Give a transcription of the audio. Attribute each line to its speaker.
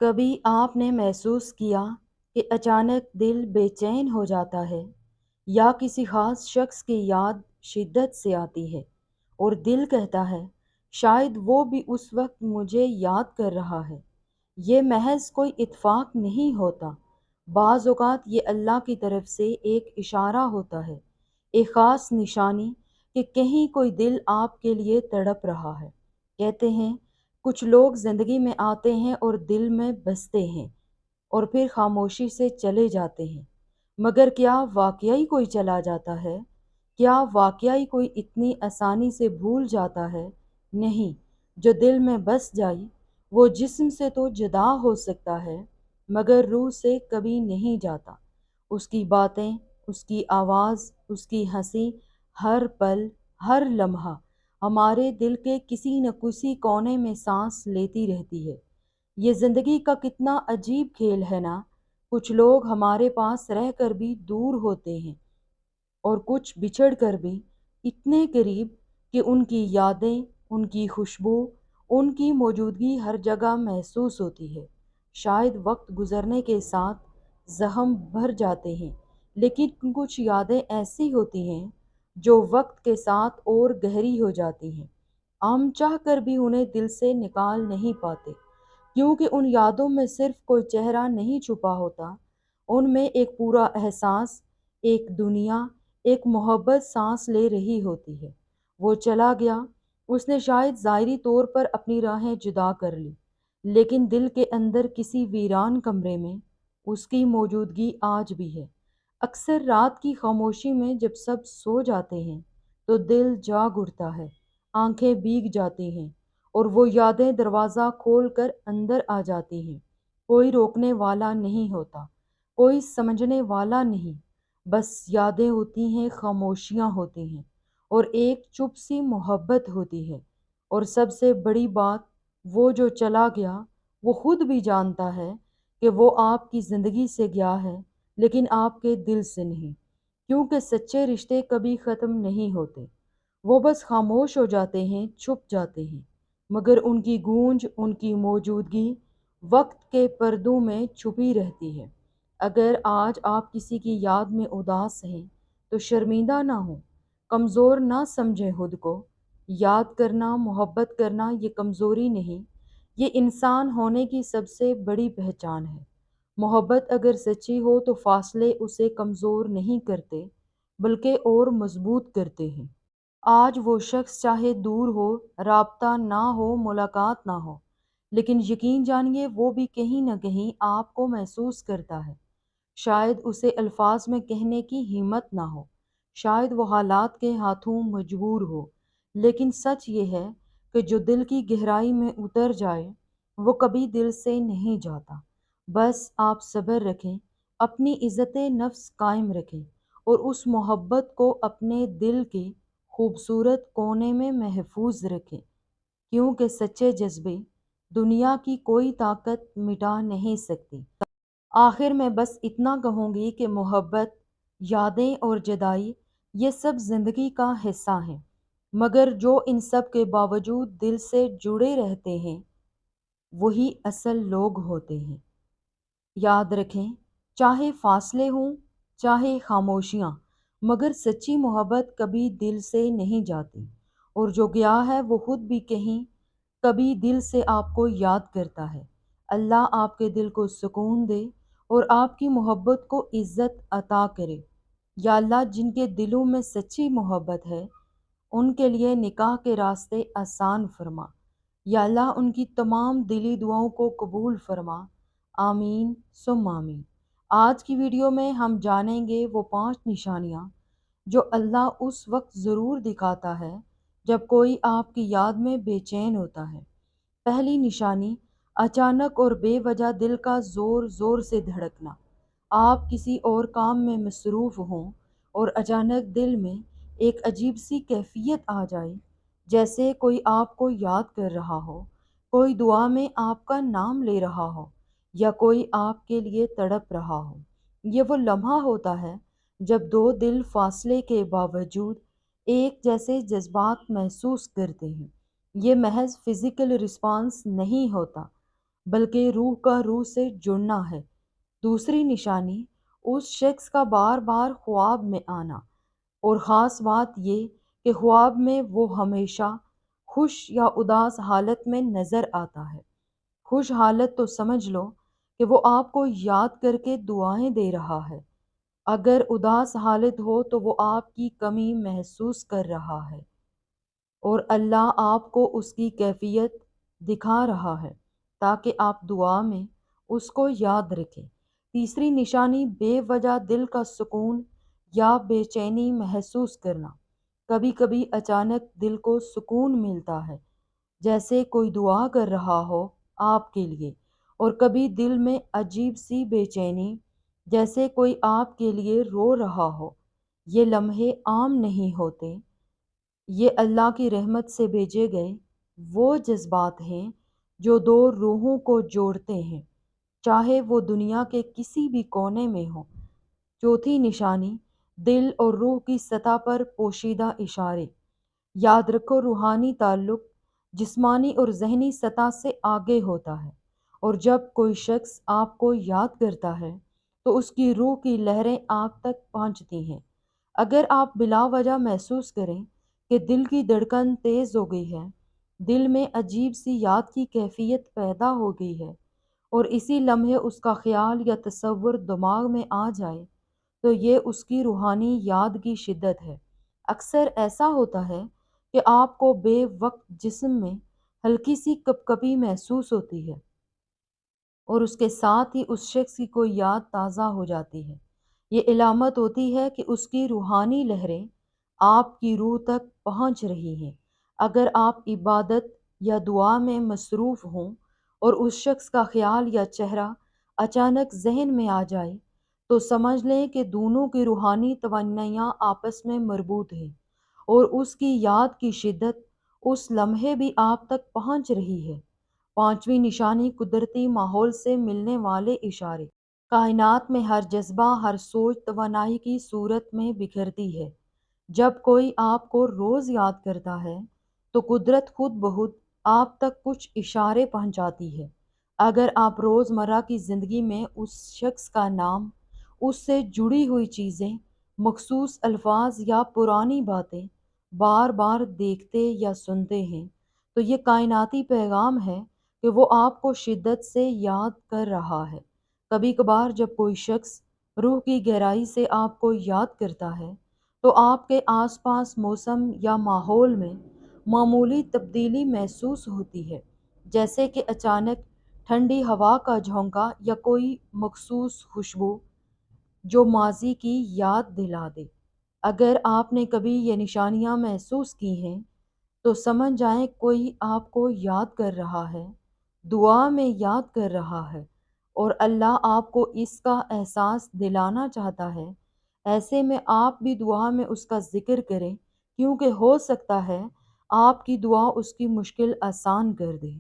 Speaker 1: کبھی آپ نے محسوس کیا کہ اچانک دل بے چین ہو جاتا ہے یا کسی خاص شخص کی یاد شدت سے آتی ہے اور دل کہتا ہے شاید وہ بھی اس وقت مجھے یاد کر رہا ہے۔ یہ محض کوئی اتفاق نہیں ہوتا، بعض اوقات یہ اللہ کی طرف سے ایک اشارہ ہوتا ہے، ایک خاص نشانی کہ کہیں کوئی دل آپ کے لیے تڑپ رہا ہے۔ کہتے ہیں کچھ لوگ زندگی میں آتے ہیں اور دل میں بستے ہیں اور پھر خاموشی سے چلے جاتے ہیں، مگر کیا واقعی کوئی چلا جاتا ہے؟ کیا واقعی کوئی اتنی آسانی سے بھول جاتا ہے؟ نہیں، جو دل میں بس جائے وہ جسم سے تو جدا ہو سکتا ہے مگر روح سے کبھی نہیں جاتا۔ اس کی باتیں، اس کی آواز، اس کی ہنسی ہر پل، ہر لمحہ ہمارے دل کے کسی نہ کسی کونے میں سانس لیتی رہتی ہے۔ یہ زندگی کا کتنا عجیب کھیل ہے نا، کچھ لوگ ہمارے پاس رہ کر بھی دور ہوتے ہیں اور کچھ بچھڑ کر بھی اتنے قریب کہ ان کی یادیں، ان کی خوشبو، ان کی موجودگی ہر جگہ محسوس ہوتی ہے۔ شاید وقت گزرنے کے ساتھ زخم بھر جاتے ہیں، لیکن کچھ یادیں ایسی ہوتی ہیں جو وقت کے ساتھ اور گہری ہو جاتی ہیں۔ ہم چاہ کر بھی انہیں دل سے نکال نہیں پاتے، کیونکہ ان یادوں میں صرف کوئی چہرہ نہیں چھپا ہوتا، ان میں ایک پورا احساس، ایک دنیا، ایک محبت سانس لے رہی ہوتی ہے۔ وہ چلا گیا، اس نے شاید ظاہری طور پر اپنی راہیں جدا کر لی، لیکن دل کے اندر کسی ویران کمرے میں اس کی موجودگی آج بھی ہے۔ اکثر رات کی خاموشی میں جب سب سو جاتے ہیں تو دل جاگ اٹھتا ہے، آنکھیں بھیگ جاتی ہیں اور وہ یادیں دروازہ کھول کر اندر آ جاتی ہیں۔ کوئی روکنے والا نہیں ہوتا، کوئی سمجھنے والا نہیں، بس یادیں ہوتی ہیں، خاموشیاں ہوتی ہیں اور ایک چپ سی محبت ہوتی ہے۔ اور سب سے بڑی بات، وہ جو چلا گیا وہ خود بھی جانتا ہے کہ وہ آپ کی زندگی سے گیا ہے، لیکن آپ کے دل سے نہیں، کیونکہ سچے رشتے کبھی ختم نہیں ہوتے، وہ بس خاموش ہو جاتے ہیں، چھپ جاتے ہیں، مگر ان کی گونج، ان کی موجودگی وقت کے پردوں میں چھپی رہتی ہے۔ اگر آج آپ کسی کی یاد میں اداس ہیں تو شرمندہ نہ ہوں، کمزور نہ سمجھیں خود کو۔ یاد کرنا، محبت کرنا یہ کمزوری نہیں، یہ انسان ہونے کی سب سے بڑی پہچان ہے۔ محبت اگر سچی ہو تو فاصلے اسے کمزور نہیں کرتے بلکہ اور مضبوط کرتے ہیں۔ آج وہ شخص چاہے دور ہو، رابطہ نہ ہو، ملاقات نہ ہو، لیکن یقین جانیے وہ بھی کہیں نہ کہیں آپ کو محسوس کرتا ہے۔ شاید اسے الفاظ میں کہنے کی ہمت نہ ہو، شاید وہ حالات کے ہاتھوں مجبور ہو، لیکن سچ یہ ہے کہ جو دل کی گہرائی میں اتر جائے وہ کبھی دل سے نہیں جاتا۔ بس آپ صبر رکھیں، اپنی عزت نفس قائم رکھیں اور اس محبت کو اپنے دل کے خوبصورت کونے میں محفوظ رکھیں، کیونکہ سچے جذبے دنیا کی کوئی طاقت مٹا نہیں سکتی۔ آخر میں بس اتنا کہوں گی کہ محبت، یادیں اور جدائی یہ سب زندگی کا حصہ ہیں، مگر جو ان سب کے باوجود دل سے جڑے رہتے ہیں وہی اصل لوگ ہوتے ہیں۔ یاد رکھیں، چاہے فاصلے ہوں، چاہے خاموشیاں، مگر سچی محبت کبھی دل سے نہیں جاتی، اور جو گیا ہے وہ خود بھی کہیں کبھی دل سے آپ کو یاد کرتا ہے۔ اللہ آپ کے دل کو سکون دے اور آپ کی محبت کو عزت عطا کرے۔ یا اللہ جن کے دلوں میں سچی محبت ہے ان کے لیے نکاح کے راستے آسان فرما۔ یا اللہ ان کی تمام دلی دعاؤں کو قبول فرما۔ آمین ثم آمین۔ آج کی ویڈیو میں ہم جانیں گے وہ 5 نشانیاں جو اللہ اس وقت ضرور دکھاتا ہے جب کوئی آپ کی یاد میں بے چین ہوتا ہے۔ پہلی نشانی، اچانک اور بے وجہ دل کا زور زور سے دھڑکنا۔ آپ کسی اور کام میں مصروف ہوں اور اچانک دل میں ایک عجیب سی کیفیت آ جائے، جیسے کوئی آپ کو یاد کر رہا ہو، کوئی دعا میں آپ کا نام لے رہا ہو یا کوئی آپ کے لیے تڑپ رہا ہو۔ یہ وہ لمحہ ہوتا ہے جب دو دل فاصلے کے باوجود ایک جیسے جذبات محسوس کرتے ہیں۔ یہ محض فزیکل رسپانس نہیں ہوتا بلکہ روح کا روح سے جڑنا ہے۔ دوسری نشانی اس شخص کا بار بار خواب میں آنا، اور خاص بات یہ کہ خواب میں وہ ہمیشہ خوش یا اداس حالت میں نظر آتا ہے۔ خوش حالت تو سمجھ لو کہ وہ آپ کو یاد کر کے دعائیں دے رہا ہے، اگر اداس حالت ہو تو وہ آپ کی کمی محسوس کر رہا ہے اور اللہ آپ کو اس کی کیفیت دکھا رہا ہے تاکہ آپ دعا میں اس کو یاد رکھیں۔ تیسری نشانی بے وجہ دل کا سکون یا بے چینی محسوس کرنا۔ کبھی کبھی اچانک دل کو سکون ملتا ہے، جیسے کوئی دعا کر رہا ہو آپ کے لیے، اور کبھی دل میں عجیب سی بے چینی، جیسے کوئی آپ کے لیے رو رہا ہو۔ یہ لمحے عام نہیں ہوتے، یہ اللہ کی رحمت سے بھیجے گئے وہ جذبات ہیں جو دو روحوں کو جوڑتے ہیں، چاہے وہ دنیا کے کسی بھی کونے میں ہوں۔ چوتھی نشانی دل اور روح کی سطح پر پوشیدہ اشارے۔ یاد رکھو، روحانی تعلق جسمانی اور ذہنی سطح سے آگے ہوتا ہے، اور جب کوئی شخص آپ کو یاد کرتا ہے تو اس کی روح کی لہریں آپ تک پہنچتی ہیں۔ اگر آپ بلا وجہ محسوس کریں کہ دل کی دھڑکن تیز ہو گئی ہے، دل میں عجیب سی یاد کی کیفیت پیدا ہو گئی ہے، اور اسی لمحے اس کا خیال یا تصور دماغ میں آ جائے، تو یہ اس کی روحانی یاد کی شدت ہے۔ اکثر ایسا ہوتا ہے کہ آپ کو بے وقت جسم میں ہلکی سی کپ کپی محسوس ہوتی ہے، اور اس کے ساتھ ہی اس شخص کی کوئی یاد تازہ ہو جاتی ہے۔ یہ علامت ہوتی ہے کہ اس کی روحانی لہریں آپ کی روح تک پہنچ رہی ہیں۔ اگر آپ عبادت یا دعا میں مصروف ہوں اور اس شخص کا خیال یا چہرہ اچانک ذہن میں آ جائے، تو سمجھ لیں کہ دونوں کی روحانی توانائیاں آپس میں مربوط ہیں، اور اس کی یاد کی شدت اس لمحے بھی آپ تک پہنچ رہی ہے۔ پانچویں نشانی قدرتی ماحول سے ملنے والے اشارے۔ کائنات میں ہر جذبہ، ہر سوچ توانائی کی صورت میں بکھرتی ہے۔ جب کوئی آپ کو روز یاد کرتا ہے تو قدرت خود بخود آپ تک کچھ اشارے پہنچاتی ہے۔ اگر آپ روزمرہ کی زندگی میں اس شخص کا نام، اس سے جڑی ہوئی چیزیں، مخصوص الفاظ یا پرانی باتیں بار بار دیکھتے یا سنتے ہیں، تو یہ کائناتی پیغام ہے کہ وہ آپ کو شدت سے یاد کر رہا ہے۔ کبھی کبھار جب کوئی شخص روح کی گہرائی سے آپ کو یاد کرتا ہے تو آپ کے آس پاس موسم یا ماحول میں معمولی تبدیلی محسوس ہوتی ہے، جیسے کہ اچانک ٹھنڈی ہوا کا جھونکا یا کوئی مخصوص خوشبو جو ماضی کی یاد دلا دے۔ اگر آپ نے کبھی یہ نشانیاں محسوس کی ہیں تو سمجھ جائیں کوئی آپ کو یاد کر رہا ہے، دعا میں یاد کر رہا ہے، اور اللہ آپ کو اس کا احساس دلانا چاہتا ہے۔ ایسے میں آپ بھی دعا میں اس کا ذکر کریں، کیونکہ ہو سکتا ہے آپ کی دعا اس کی مشکل آسان کر دے۔